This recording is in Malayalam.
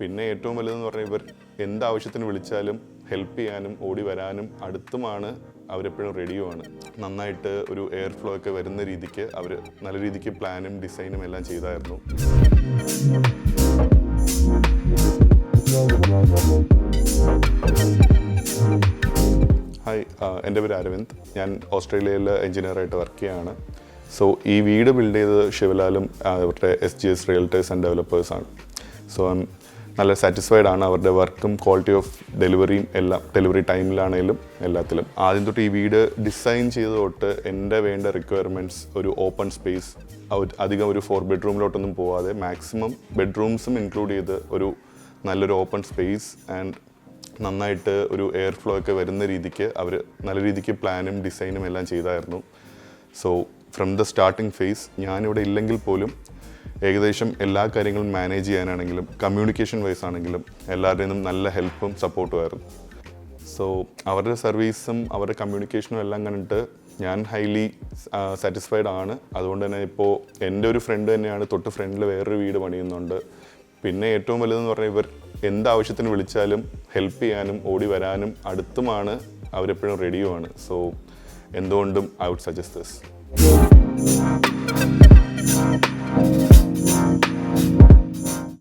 പിന്നെ ഏറ്റവും വലുതെന്ന് പറഞ്ഞാൽ ഇവർ എന്താവശ്യത്തിന് വിളിച്ചാലും ഹെൽപ്പ് ചെയ്യാനും ഓടി വരാനും അടുത്തുമാണ് അവരെപ്പോഴും റെഡിയുമാണ്. നന്നായിട്ട് ഒരു എയർ ഫ്ലോ ഒക്കെ വരുന്ന രീതിക്ക് അവർ നല്ല രീതിക്ക് പ്ലാനും ഡിസൈനും എല്ലാം ചെയ്തായിരുന്നു. ഹായ്, എൻ്റെ പേര് അരവിന്ദ്. ഞാൻ ഓസ്ട്രേലിയയിൽ എഞ്ചിനീയറായിട്ട് വർക്ക് ചെയ്യുകയാണ്. സോ ഈ വീട് ബിൽഡ് ചെയ്തത് ശിവലാലും അവരുടെ SGS റിയൽറ്റേഴ്സ് ആൻഡ് ഡെവലപ്പേഴ്സാണ്. സോ നല്ല സാറ്റിസ്ഫൈഡ് ആണ് അവരുടെ വർക്കും ക്വാളിറ്റി ഓഫ് ഡെലിവറിയും എല്ലാം. ഡെലിവറി ടൈമിലാണെങ്കിലും എല്ലാത്തിലും. ആദ്യം തൊട്ട് ഈ വീട് ഡിസൈൻ ചെയ്ത് തൊട്ട് എൻ്റെ വേണ്ട റിക്വയർമെൻറ്റ്സ് ഒരു ഓപ്പൺ സ്പേസ്, അധികം ഒരു 4 ബെഡ്റൂമിലോട്ടൊന്നും പോവാതെ മാക്സിമം ബെഡ്റൂംസും ഇൻക്ലൂഡ് ചെയ്ത് ഒരു നല്ലൊരു ഓപ്പൺ സ്പേസ് ആൻഡ് നന്നായിട്ട് ഒരു എയർ ഫ്ലോ ഒക്കെ വരുന്ന രീതിക്ക് അവർ നല്ല രീതിക്ക് പ്ലാനും ഡിസൈനും എല്ലാം ചെയ്തായിരുന്നു. So from the starting phase ഞാനിവിടെ ഇല്ലെങ്കിൽ പോലും ഏകദേശം എല്ലാ കാര്യങ്ങളും മാനേജ് ചെയ്യാനാണെങ്കിലും കമ്മ്യൂണിക്കേഷൻ വൈസ് ആണെങ്കിലും എല്ലാവരുടെയും നല്ല ഹെൽപ്പും സപ്പോർട്ടുമായിരുന്നു. സോ അവരുടെ സർവീസും അവരുടെ കമ്മ്യൂണിക്കേഷനും എല്ലാം കണ്ടിട്ട് ഞാൻ ഹൈലി സാറ്റിസ്ഫൈഡ് ആണ്. അതുകൊണ്ട് തന്നെ ഇപ്പോൾ എൻ്റെ ഒരു ഫ്രണ്ട് തന്നെയാണ് തൊട്ട് ഫ്രണ്ടിൽ വേറൊരു വീട് പണിയുന്നുണ്ട്. പിന്നെ ഏറ്റവും വലുതെന്ന് പറഞ്ഞാൽ ഇവർ എന്താവശ്യത്തിന് വിളിച്ചാലും ഹെൽപ്പ് ചെയ്യാനും ഓടി വരാനും അടുത്തുമാണ് അവരെപ്പോഴും റെഡിയുമാണ്. സോ എന്തുകൊണ്ടും ഐ വുഡ് സജസ്റ്റ് ദിസ്.